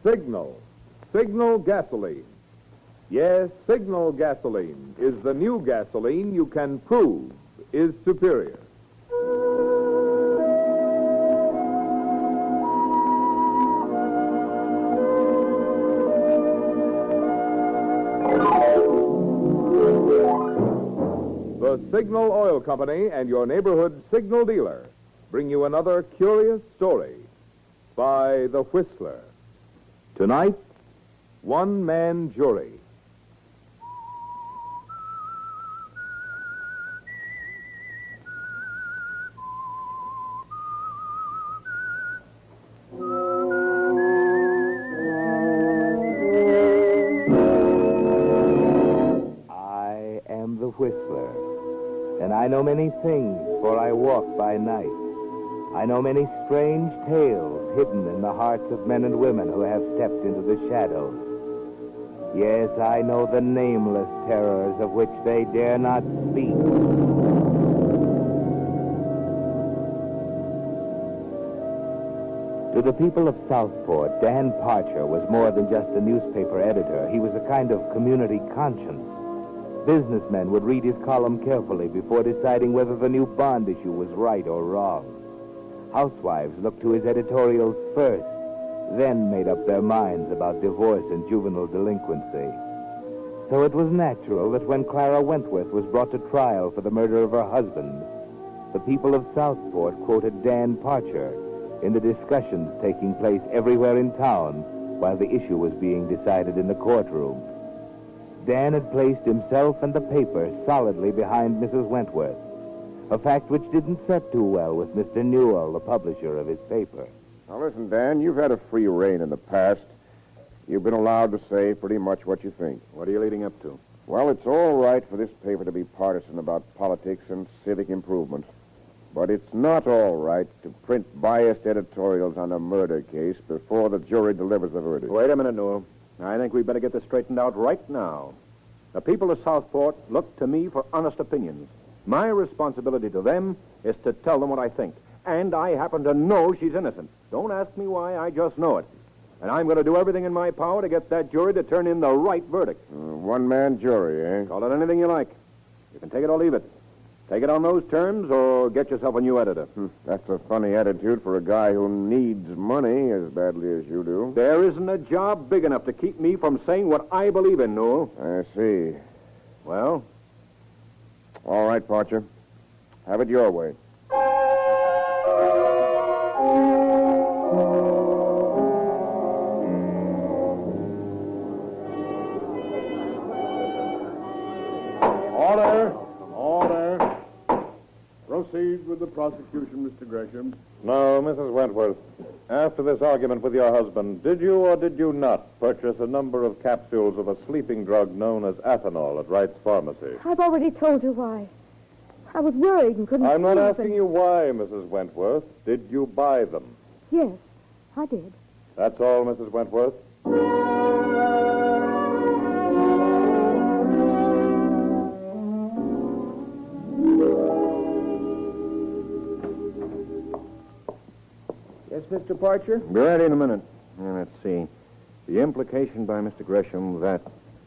Signal. Signal gasoline. Yes, Signal gasoline is the new gasoline you can prove is superior. The Signal Oil Company and your neighborhood Signal dealer bring you another curious story by The Whistler. Tonight, one-man jury. I am the Whistler, and I know many things, for I walk by night. I know many strange tales hidden in the hearts of men and women who have stepped into the shadows. Yes, I know the nameless terrors of which they dare not speak. To the people of South Fort, Dan Parcher was more than just a newspaper editor. He was a kind of community conscience. Businessmen would read his column carefully before deciding whether the new bond issue was right or wrong. Housewives looked to his editorials first, then made up their minds about divorce and juvenile delinquency. So it was natural that when Cara Wentworth was brought to trial for the murder of her husband, the people of South Fort quoted Dan Parcher in the discussions taking place everywhere in town while the issue was being decided in the courtroom. Dan had placed himself and the paper solidly behind Mrs. Wentworth, a fact which didn't set too well with Mr. Newell, the publisher of his paper. Now, listen, Dan, you've had a free rein in the past. You've been allowed to say pretty much what you think. What are you leading up to? Well, it's all right for this paper to be partisan about politics and civic improvement. But it's not all right to print biased editorials on a murder case before the jury delivers the verdict. Wait a minute, Newell. I think we'd better get this straightened out right now. The people of Southport look to me for honest opinions. My responsibility to them is to tell them what I think. And I happen to know she's innocent. Don't ask me why, I just know it. And I'm going to do everything in my power to get that jury to turn in the right verdict. One-man jury, eh? Call it anything you like. You can take it or leave it. Take it on those terms or get yourself a new editor. That's a funny attitude for a guy who needs money as badly as you do. There isn't a job big enough to keep me from saying what I believe in, Newell. I see. Well? All right, Parcher. Have it your way. Order. Order. Proceed with the prosecution, Mr. Gresham. Now, Mrs. Wentworth, after this argument with your husband, did you or did you not purchase a number of capsules of a sleeping drug known as Athanol at Wright's Pharmacy? I've already told you why. I was worried and couldn't I'm not sleep, asking you why, Mrs. Wentworth. Did you buy them? Yes, I did. That's all, Mrs. Wentworth? Yes, Mr. Parcher? Be ready in a minute. Let's see. The implication by Mr. Gresham that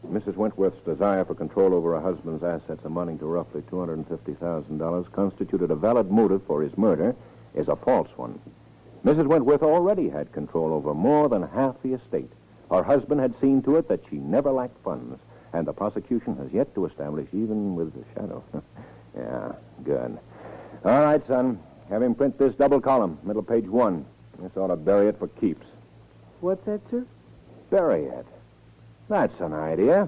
Mrs. Wentworth's desire for control over her husband's assets amounting to roughly $250,000 constituted a valid motive for his murder is a false one. Mrs. Wentworth already had control over more than half the estate. Her husband had seen to it that she never lacked funds, and the prosecution has yet to establish even with the shadow. Yeah, good. All right, son. Have him print this double column, middle page 1. This ought to bury it for keeps. What's that, sir? Bury it. That's an idea.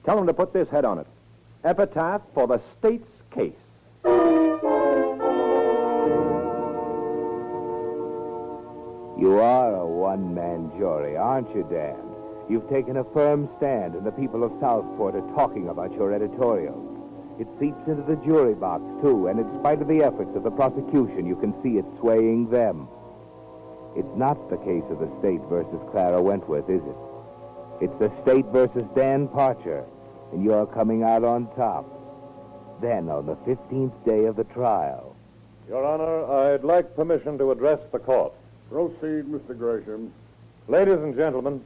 Tell him to put this head on it. Epitaph for the state's case. You are a one-man jury, aren't you, Dan? You've taken a firm stand, and the people of Southport are talking about your editorial. It seeps into the jury box, too, and in spite of the efforts of the prosecution, you can see it swaying them. It's not the case of the state versus Cara Wentworth, is it? It's the state versus Dan Parcher, and you're coming out on top. Then, on the 15th day of the trial... Your Honor, I'd like permission to address the court. Proceed, Mr. Gresham. Ladies and gentlemen,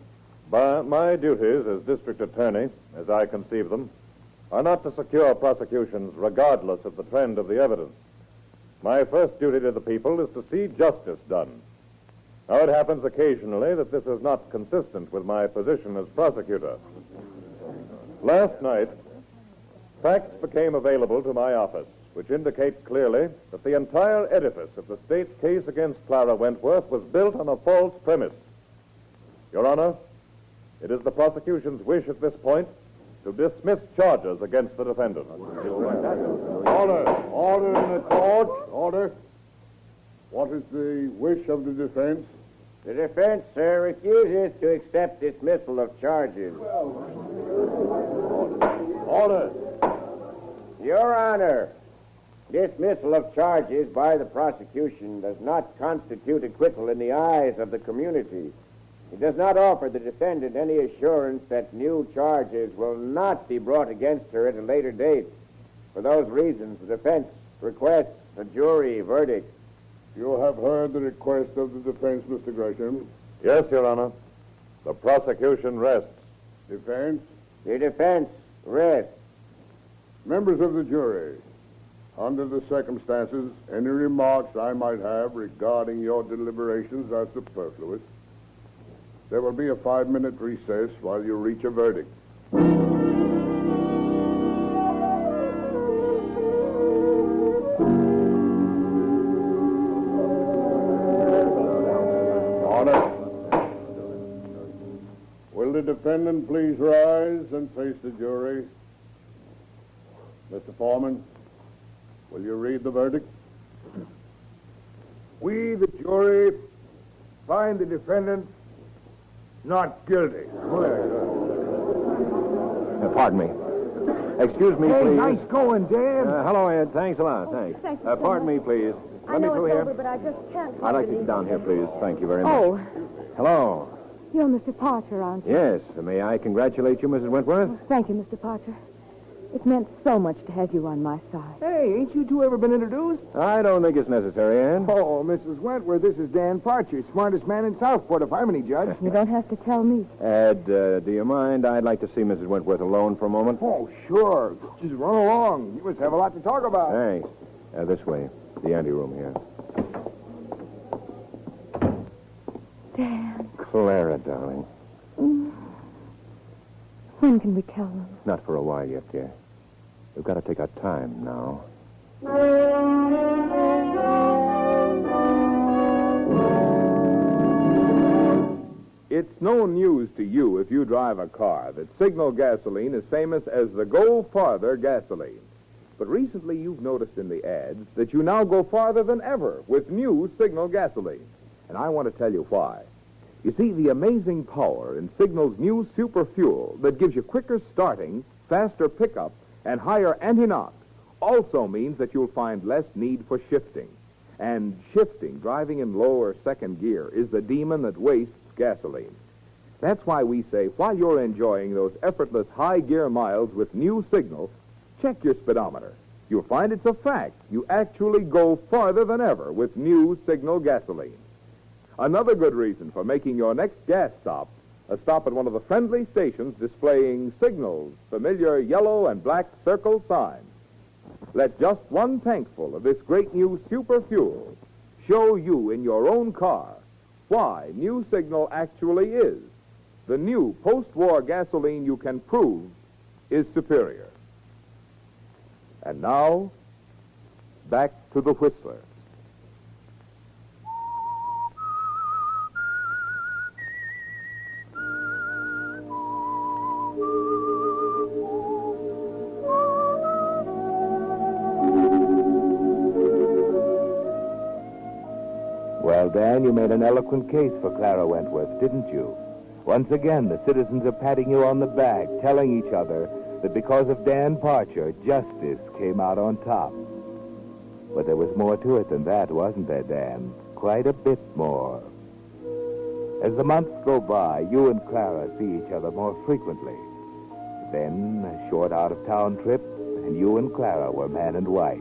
my duties as district attorney, as I conceive them, are not to secure prosecutions regardless of the trend of the evidence. My first duty to the people is to see justice done. Now, it happens occasionally that this is not consistent with my position as prosecutor. Last night, facts became available to my office which indicate clearly that the entire edifice of the state's case against Cara Wentworth was built on a false premise. Your Honor, it is the prosecution's wish at this point to dismiss charges against the defendant. Order. Order in the court. Order. What is the wish of the defense? The defense, sir, refuses to accept dismissal of charges. Order. Your Honor, dismissal of charges by the prosecution does not constitute acquittal in the eyes of the community. It does not offer the defendant any assurance that new charges will not be brought against her at a later date. For those reasons, the defense requests a jury verdict. You have heard the request of the defense, Mr. Gresham. Yes, Your Honor. The prosecution rests. Defense? The defense rests. Members of the jury, under the circumstances, any remarks I might have regarding your deliberations are superfluous. There will be a 5-minute recess while you reach a verdict. Order. Will the defendant please rise and face the jury? Mr. Foreman, will you read the verdict? We, the jury, find the defendant not guilty. Pardon me. Excuse me, Hey, please. nice going, Dan. Hello, Ed. Thanks a lot. Thanks. Thank you so Pardon me, please. I Let me know through it's here. over, but I just can't. I'd like to sit down here, please. Thank you very much. Oh, Hello. you're Mr. Parcher, aren't you? Yes. May I congratulate you, Mrs. Wentworth? Thank you, Mr. Parcher. It meant so much to have you on my side. Hey, ain't you two ever been introduced? I don't think it's necessary, Ann. Oh, Mrs. Wentworth, this is Dan Parcher, smartest man in South Fort, if I'm any judge. You don't have to tell me. Ed, do you mind? I'd like to see Mrs. Wentworth alone for a moment. Oh, sure. Just run along. You must have a lot to talk about. Thanks. This way. The anteroom here. Dan, Clara, darling. when can we tell them? Not for a while yet, dear. We've got to take our time now. It's no news to you if you drive a car that Signal gasoline is famous as the Go Farther gasoline. But recently you've noticed in the ads that you now go farther than ever with new Signal gasoline. And I want to tell you why. You see, the amazing power in Signal's new super fuel that gives you quicker starting, faster pickup, and higher anti-knock also means that you'll find less need for shifting. And shifting, driving in low or second gear, is the demon that wastes gasoline. That's why we say, while you're enjoying those effortless high-gear miles with new Signal, check your speedometer. You'll find it's a fact. You actually go farther than ever with new Signal gasoline. Another good reason for making your next gas stop a stop at one of the friendly stations displaying Signal's familiar yellow and black circle sign. Let just one tankful of this great new super fuel show you in your own car why new Signal actually is the new post-war gasoline you can prove is superior. And now, back to the Whistler. Well, Dan, you made an eloquent case for Cara Wentworth, didn't you? Once again, the citizens are patting you on the back, telling each other that because of Dan Parcher, justice came out on top. But there was more to it than that, wasn't there, Dan? Quite a bit more. As the months go by, you and Clara see each other more frequently. Then, a short out-of-town trip, and you and Clara were man and wife.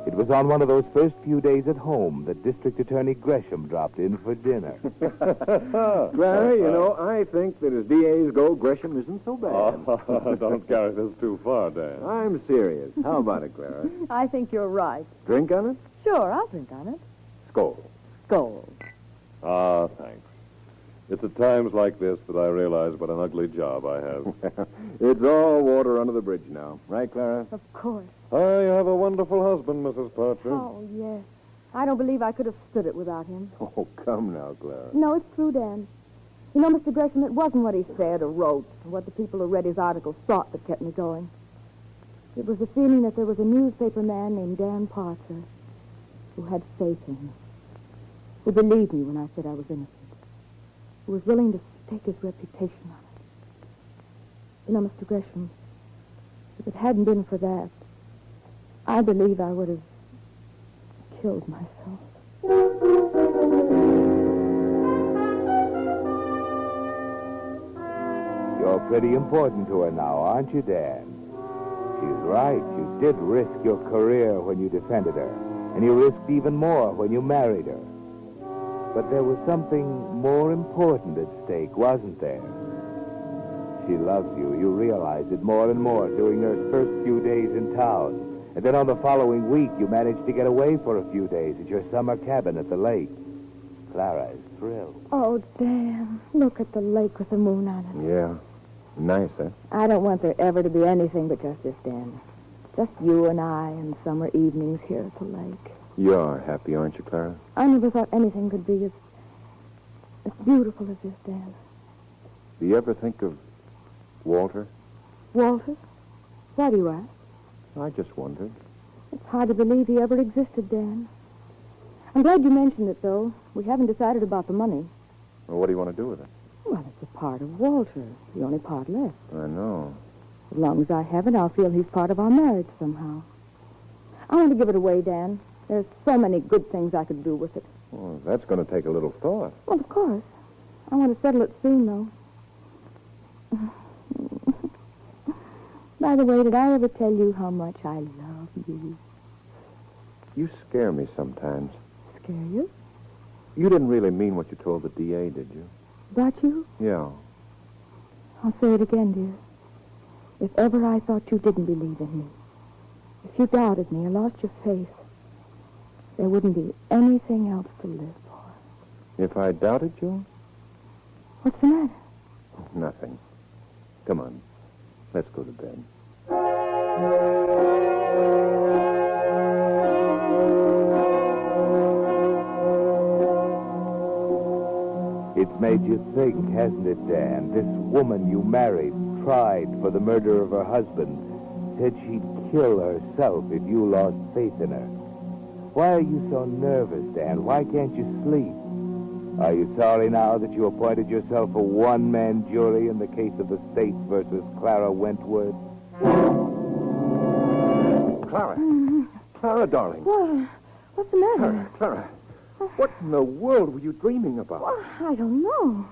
It was on one of those first few days at home that District Attorney Gresham dropped in for dinner. Clara, you know, I think that as DAs go, Gresham isn't so bad. Oh, don't carry this too far, Dan. I'm serious. How about it, Clara? I think you're right. Drink on it? Sure, I'll drink on it. Skull. Gold. Ah, thanks. It's at times like this that I realize what an ugly job I have. It's all water under the bridge now. Right, Clara? Of course. I have a wonderful husband, Mrs. Parcher. Oh, yes. I don't believe I could have stood it without him. Oh, come now, Clara. No, it's true, Dan. You know, Mr. Gresham, it wasn't what he said or wrote or what the people who read his articles thought that kept me going. It was the feeling that there was a newspaper man named Dan Parcher who had faith in me, who believed me when I said I was innocent, who was willing to stake his reputation on it. You know, Mr. Gresham, if it hadn't been for that, I believe I would have killed myself. You're pretty important to her now, aren't you, Dan? She's right. You did risk your career when you defended her, and you risked even more when you married her. But there was something more important at stake, wasn't there? She loves you. You realize it more and more during those first few days in town. And then on the following week, you managed to get away for a few days at your summer cabin at the lake. Clara is thrilled. Oh, Dan, look at the lake with the moon on it. Yeah. Nice, eh? I don't want there ever to be anything but just this, Dan. Just you and I and summer evenings here at the lake. You're happy, aren't you, Clara? I never thought anything could be as beautiful as this, Dan. Do you ever think of Walter? Walter? Why do you ask? I just wondered. It's hard to believe he ever existed, Dan. I'm glad you mentioned it, though. We haven't decided about the money. Well, what do you want to do with it? Well, it's a part of Walter, the only part left. I know. As long as I have it, I'll feel he's part of our marriage somehow. I want to give it away, Dan. There's so many good things I could do with it. Well, that's going to take a little thought. Well, of course. I want to settle it soon, though. By the way, did I ever tell you how much I love you? You scare me sometimes. Scare you? You didn't really mean what you told the DA, did you? About you? Yeah. I'll say it again, dear. If ever I thought you didn't believe in me, if you doubted me or lost your faith, there wouldn't be anything else to live for. If I doubted you? What's the matter? Nothing. Come on. Let's go to bed. It's made you think, hasn't it, Dan? This woman you married, tried for the murder of her husband, said she'd kill herself if you lost faith in her. Why are you so nervous, Dan? Why can't you sleep? Are you sorry now that you appointed yourself a one-man jury in the case of the state versus Cara Wentworth? Clara. Clara, darling. What? What's the matter? Clara. What in the world were you dreaming about? Well, I don't know.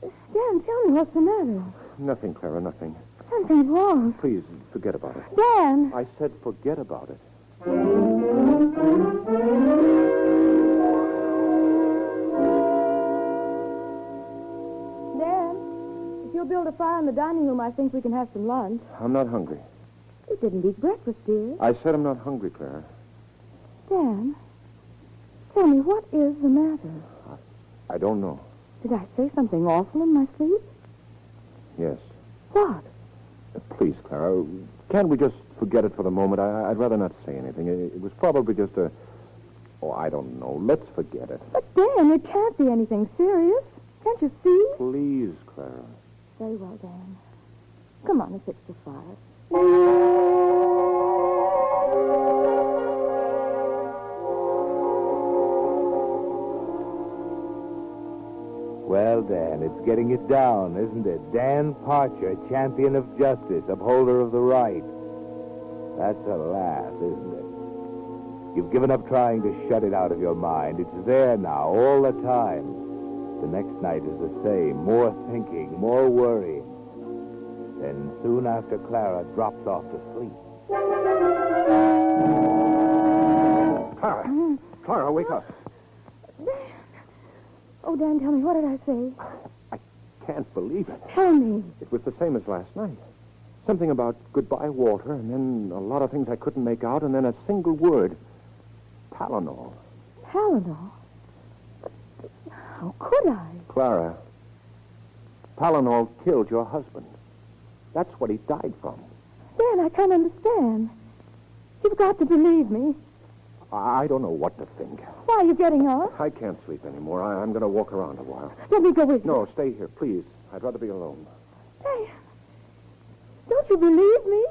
Dan, tell me what's the matter. Nothing, Clara, nothing. Something's wrong. Please, forget about it. Dan! I said forget about it. Dan, if you'll build a fire in the dining room, I think we can have some lunch. I'm not hungry. You didn't eat breakfast, dear. I said I'm not hungry, Clara. Dan, tell me, what is the matter? I don't know. Did I say something awful in my sleep? Yes. What? Please, Clara, can't we just forget it for the moment? I'd rather not say anything. It was probably just a... Oh, I don't know. Let's forget it. But, Dan, it can't be anything serious. Can't you see? Please, Clara. Very well, Dan. Come on and fix the fire. Well, Dan, it's getting it down, isn't it? Dan Parcher, champion of justice, upholder of the right. That's a laugh, isn't it? You've given up trying to shut it out of your mind. It's there now, all the time. The next night is the same. More thinking, more worrying. Then soon after Clara drops off to sleep. Clara. Clara, wake up. Dan. Oh, Dan, tell me, what did I say? I can't believe it. Tell me. It was the same as last night. Something about goodbye, Walter, and then a lot of things I couldn't make out, and then a single word. Tylenol. Tylenol? How could I? Clara, Tylenol killed your husband. That's what he died from. Dan, I can't understand. You've got to believe me. I don't know what to think. Why are you getting up? I can't sleep anymore. I'm going to walk around a while. Let me go with you. No, stay here, please. I'd rather be alone. Dan, don't you believe me?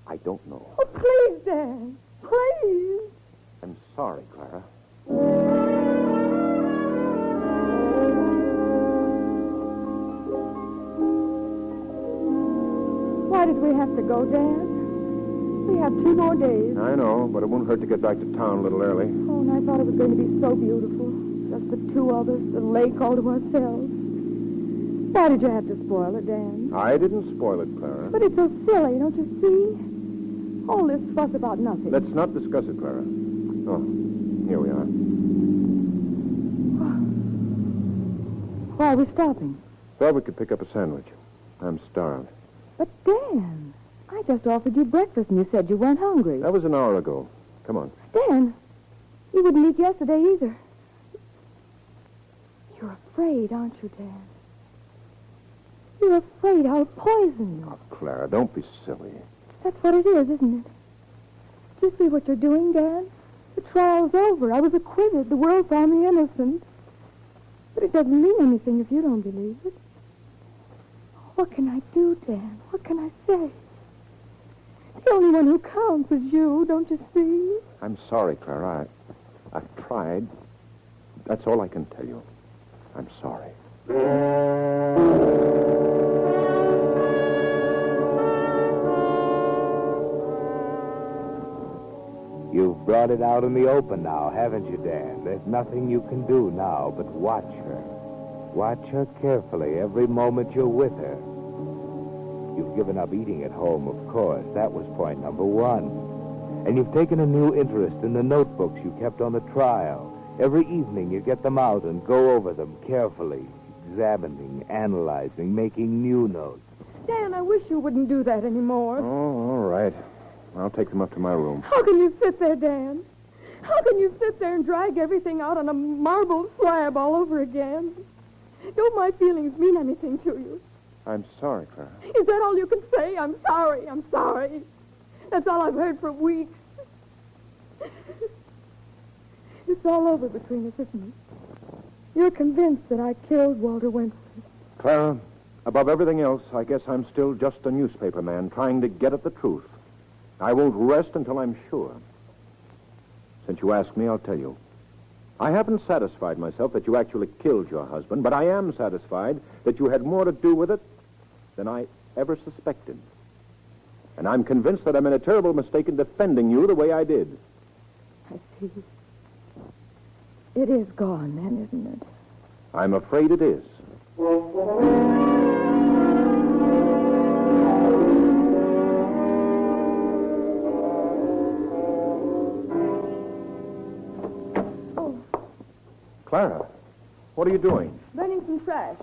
I don't know. Oh, please, Dan. Please. I'm sorry, Clara. Why did we have to go, Dan? We have 2 more days. I know, but it won't hurt to get back to town a little early. Oh, and I thought it was going to be so beautiful. Just the 2 of us, the lake all to ourselves. Why did you have to spoil it, Dan? I didn't spoil it, Clara. But it's so silly, don't you see? All this fuss about nothing. Let's not discuss it, Clara. Oh, here we are. Why are we stopping? Thought we could pick up a sandwich. I'm starved. But, Dan, I just offered you breakfast and you said you weren't hungry. That was an hour ago. Come on. Dan, you wouldn't eat yesterday either. You're afraid, aren't you, Dan? You're afraid I'll poison you. Oh, Clara, don't be silly. That's what it is, isn't it? Do you see what you're doing, Dan? The trial's over. I was acquitted. The world found me innocent. But it doesn't mean anything if you don't believe it. What can I do, Dan? What can I say? The only one who counts is you, don't you see? I'm sorry, Clara. I've tried. That's all I can tell you. I'm sorry. You've brought it out in the open now, haven't you, Dan? There's nothing you can do now but watch her. Watch her carefully every moment you're with her. You've given up eating at home, of course. That was point number 1. And you've taken a new interest in the notebooks you kept on the trial. Every evening you get them out and go over them carefully, examining, analyzing, making new notes. Dan, I wish you wouldn't do that anymore. Oh, all right. I'll take them up to my room. How can you sit there, Dan? How can you sit there and drag everything out on a marble slab all over again? Don't my feelings mean anything to you? I'm sorry, Clara. Is that all you can say? I'm sorry. I'm sorry. That's all I've heard for weeks. It's all over between us, isn't it? You're convinced that I killed Walter Wentworth. Clara, above everything else, I guess I'm still just a newspaper man trying to get at the truth. I won't rest until I'm sure. Since you asked me, I'll tell you. I haven't satisfied myself that you actually killed your husband, but I am satisfied that you had more to do with it than I ever suspected. And I'm convinced that I made a terrible mistake in defending you the way I did. I see. It is gone, then, isn't it? I'm afraid it is. Clara, what are you doing? Burning some trash.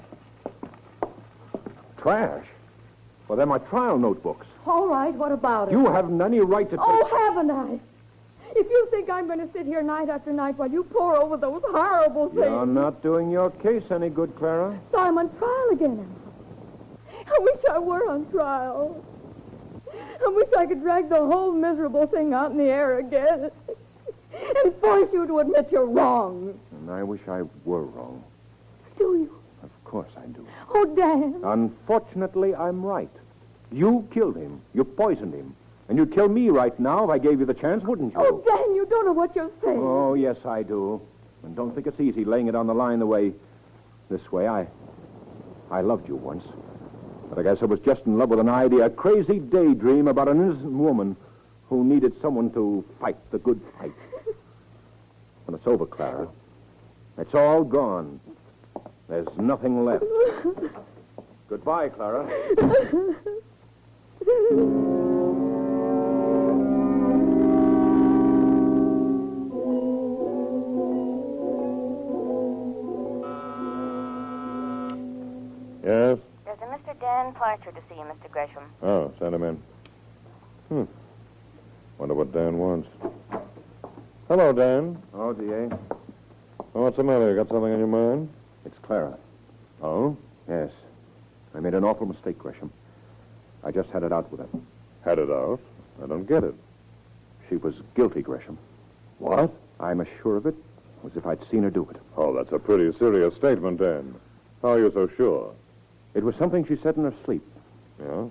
Trash? Well, they're my trial notebooks. All right, what about it? You haven't any right to... Oh, haven't I? If you think I'm going to sit here night after night while you pore over those horrible things... You're not doing your case any good, Clara. So I'm on trial again. I wish I were on trial. I wish I could drag the whole miserable thing out in the air again and force you to admit you're wrong. And I wish I were wrong. Do you? Of course I do. Oh, Dan. Unfortunately, I'm right. You killed him. You poisoned him. And you'd kill me right now if I gave you the chance, wouldn't you? Oh, Dan, you don't know what you're saying. Oh, yes, I do. And don't think it's easy laying it on the line this way. I loved you once. But I guess I was just in love with an idea, a crazy daydream about an innocent woman who needed someone to fight the good fight. And it's over, Clara. It's all gone. There's nothing left. Goodbye, Clara. Yes? There's a Mr. Dan Parcher to see you, Mr. Gresham. Oh, send him in. Wonder what Dan wants. Hello, Dan. Oh, D.A.? What's the matter? You got something on your mind? It's Clara. Oh? Yes. I made an awful mistake, Gresham. I just had it out with her. Had it out? I don't get it. She was guilty, Gresham. What? I'm as sure of it as if I'd seen her do it. Oh, that's a pretty serious statement, Dan. How are you so sure? It was something she said in her sleep. Yeah?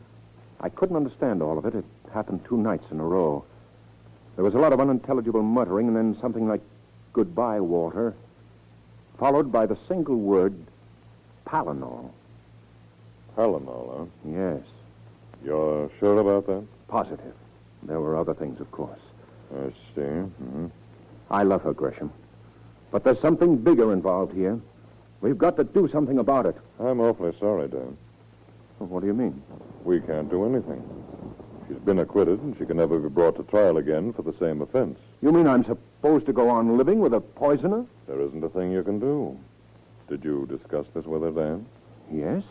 I couldn't understand all of it. It happened 2 nights in a row. There was a lot of unintelligible muttering, and then something like, "Goodbye, Walter," followed by the single word, Palinol. Palinol, huh? Yes, You're sure about that? positive. There were other things, of course. I see. Mm-hmm. I love her, Gresham. But there's something bigger involved here. We've got to do something about it. I'm awfully sorry, Dan. Well, what do you mean? We can't do anything. She's been acquitted, and she can never be brought to trial again for the same offense. You mean I'm supposed to go on living with a poisoner? There isn't a thing you can do. Did you discuss this with her, Dan? Yes.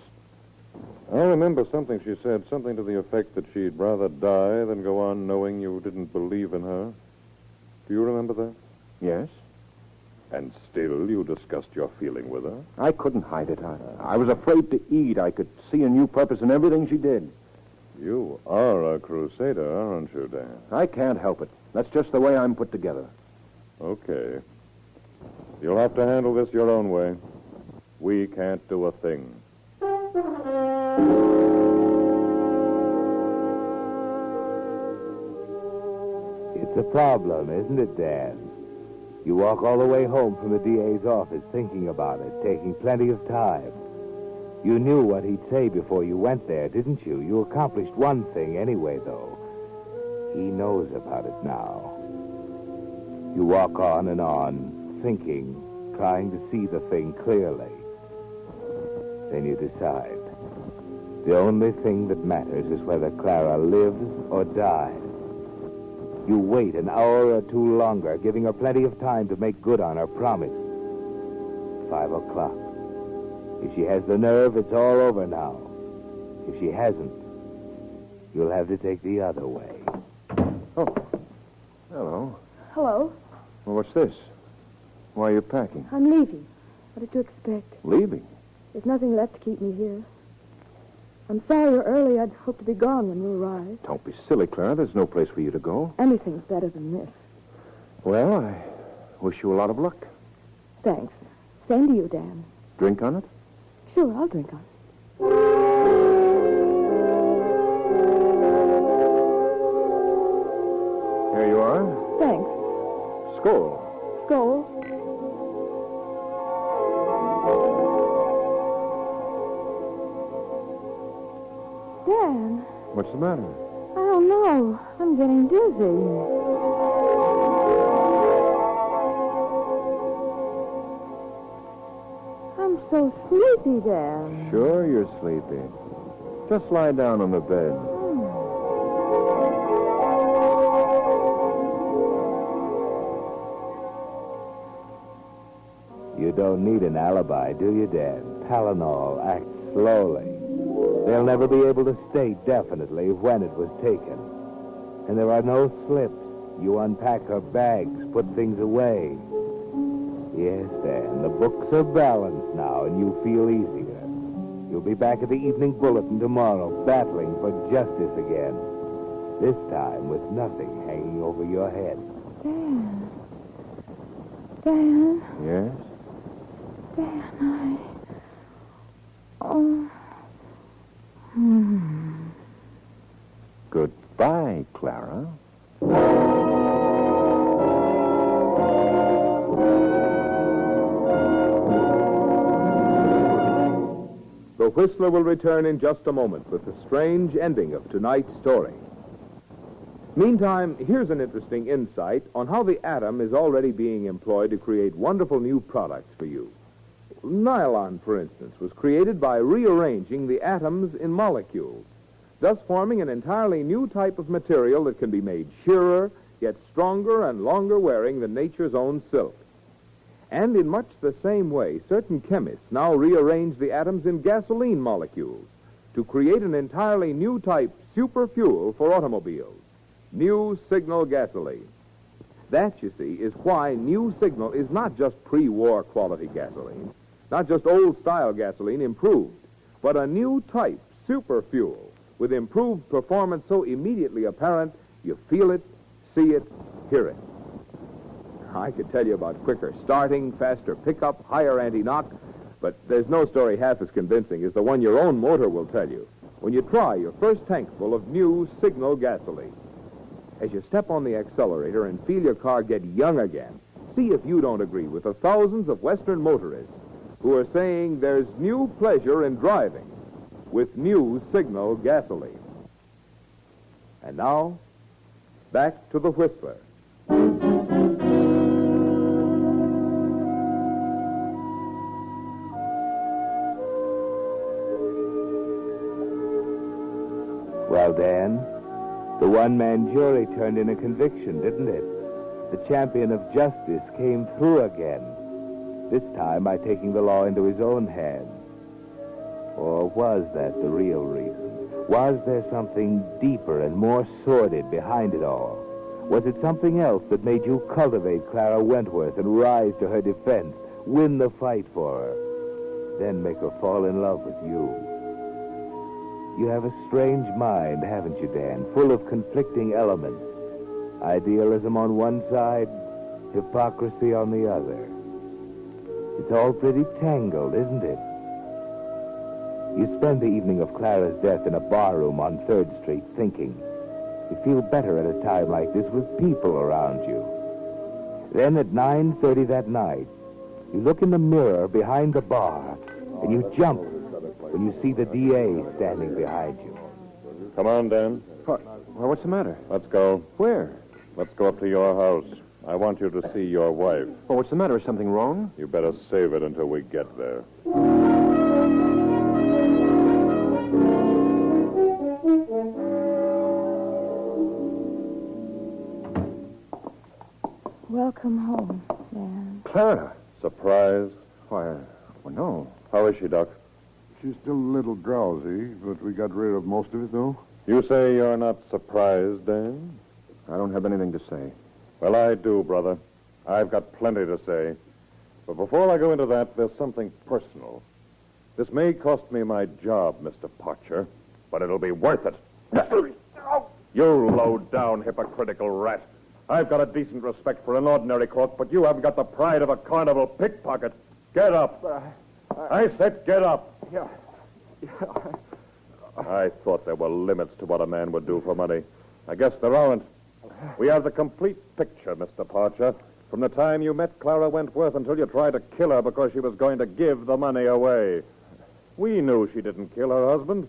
I remember something she said, something to the effect that she'd rather die than go on knowing you didn't believe in her. Do you remember that? Yes. And still you discussed your feeling with her? I couldn't hide it. I was afraid to eat. I could see a new purpose in everything she did. You are a crusader, aren't you, Dan? I can't help it. That's just the way I'm put together. Okay. You'll have to handle this your own way. We can't do a thing. It's a problem, isn't it, Dan? You walk all the way home from the DA's office thinking about it, taking plenty of time. You knew what he'd say before you went there, didn't you? You accomplished one thing anyway, though. He knows about it now. You walk on, thinking, trying to see the thing clearly. Then you decide. The only thing that matters is whether Clara lives or dies. You wait an hour or 2 longer, giving her plenty of time to make good on her promise. 5 o'clock. If she has the nerve, it's all over now. If she hasn't, you'll have to take the other way. Oh. Hello. Hello. Well, what's this? Why are you packing? I'm leaving. What did you expect? Leaving? There's nothing left to keep me here. I'm sorry you're early. I'd hoped to be gone when you arrived. Don't be silly, Clara. There's no place for you to go. Anything's better than this. Well, I wish you a lot of luck. Thanks. Same to you, Dan. Drink on it? Sure, I'll drink on it. Here you are. Thanks. Skål. Skål. Dan, What's the matter? I don't know. I'm getting dizzy. I'm so sleepy, Dan. Sure you're sleepy. Just lie down on the bed. You don't need an alibi, do you, Dan? Palinol acts slowly. They'll never be able to state definitely when it was taken. And there are no slips. You unpack her bags, put things away. Yes, Dan, the books are balanced now, and you feel easier. You'll be back at the Evening Bulletin tomorrow, battling for justice again. This time with nothing hanging over your head. Dan. Dan. Yes? Dan, Oh. Goodbye, Clara. The Whistler will return in just a moment with the strange ending of tonight's story. Meantime, here's an interesting insight on how the atom is already being employed to create wonderful new products for you. Nylon, for instance, was created by rearranging the atoms in molecules, thus forming an entirely new type of material that can be made sheerer, yet stronger and longer wearing than nature's own silk. And in much the same way, certain chemists now rearrange the atoms in gasoline molecules to create an entirely new type super fuel for automobiles, New Signal gasoline. That, you see, is why New Signal is not just pre-war quality gasoline, not just old-style gasoline improved, but a new type super fuel with improved performance so immediately apparent you feel it, see it, hear it. I could tell you about quicker starting, faster pickup, higher anti-knock, but there's no story half as convincing as the one your own motor will tell you when you try your first tankful of New Signal gasoline. As you step on the accelerator and feel your car get young again, see if you don't agree with the thousands of Western motorists who are saying there's new pleasure in driving with New Signal gasoline. And now, back to the Whistler. Well, Dan, the one-man jury turned in a conviction, didn't it? The champion of justice came through again, this time by taking the law into his own hands. Or was that the real reason? Was there something deeper and more sordid behind it all? Was it something else that made you cultivate Cara Wentworth and rise to her defense, win the fight for her, then make her fall in love with you? You have a strange mind, haven't you, Dan? Full of conflicting elements. Idealism on one side, hypocrisy on the other. It's all pretty tangled, isn't it? You spend the evening of Clara's death in a barroom on 3rd Street thinking. You feel better at a time like this with people around you. Then at 9:30 that night, you look in the mirror behind the bar, and you jump when you see the DA standing behind you. Come on, Dan. What's the matter? Let's go. Where? Let's go up to your house. I want you to see your wife. Well, what's the matter? Is something wrong? You better save it until we get there. Welcome home, Dan. Clara. Surprise? Why, well, no. How is she, Doc? She's still a little drowsy, but we got rid of most of it, though. You say you're not surprised, Dan? I don't have anything to say. Well, I do, brother. I've got plenty to say. But before I go into that, there's something personal. This may cost me my job, Mr. Parcher, but it'll be worth it. You low-down, hypocritical rat. I've got a decent respect for an ordinary crook, but you haven't got the pride of a carnival pickpocket. Get up. I said get up. Yeah. I thought there were limits to what a man would do for money. I guess there aren't. We have the complete picture, Mr. Parcher, from the time you met Cara Wentworth until you tried to kill her because she was going to give the money away. We knew she didn't kill her husband.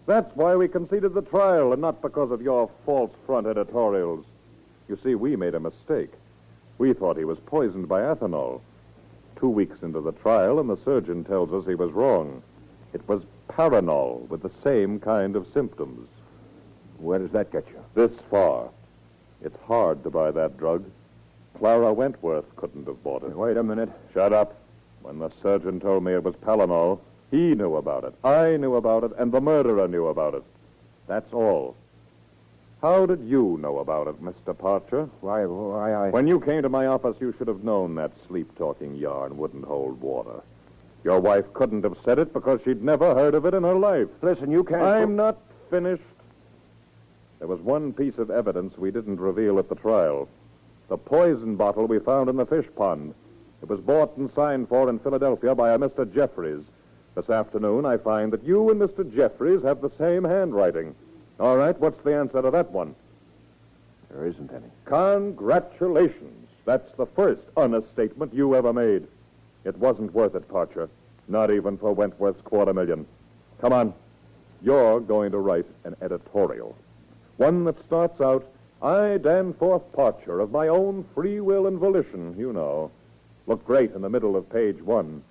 That's why we conceded the trial, and not because of your false front editorials. You see, we made a mistake. We thought he was poisoned by ethanol. 2 weeks into the trial, and the surgeon tells us he was wrong. It was Paranol with the same kind of symptoms. Where does that get you? This far. It's hard to buy that drug. Cara Wentworth couldn't have bought it. Wait a minute. Shut up. When the surgeon told me it was Paranol, he knew about it, I knew about it, and the murderer knew about it. That's all. How did you know about it, Mr. Parcher? Why, When you came to my office, you should have known that sleep-talking yarn wouldn't hold water. Your wife couldn't have said it because she'd never heard of it in her life. Listen, you can't... I'm not finished. There was one piece of evidence we didn't reveal at the trial. The poison bottle we found in the fish pond. It was bought and signed for in Philadelphia by a Mr. Jeffries. This afternoon, I find that you and Mr. Jeffries have the same handwriting. All right, what's the answer to that one? There isn't any. Congratulations. That's the first honest statement you ever made. It wasn't worth it, Parcher. Not even for Wentworth's $250,000. Come on. You're going to write an editorial. One that starts out, I, Danforth Parcher, of my own free will and volition, you know. Look great in the middle of page 1.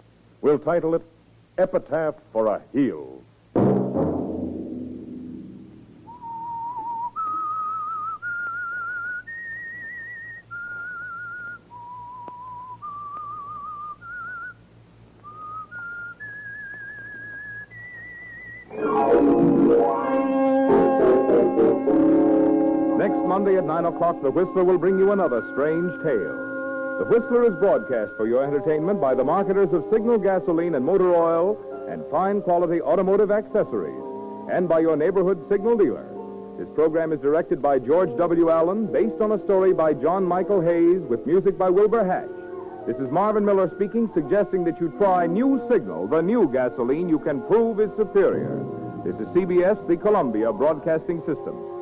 We'll title it Epitaph for a Heel. Next Monday at 9 o'clock, The Whistler will bring you another strange tale. The Whistler is broadcast for your entertainment by the marketers of Signal gasoline and motor oil and fine quality automotive accessories, and by your neighborhood Signal dealer. This program is directed by George W. Allen, based on a story by John Michael Hayes, with music by Wilbur Hatch. This is Marvin Miller speaking, suggesting that you try New Signal, the new gasoline you can prove is superior. This is CBS, the Columbia Broadcasting System.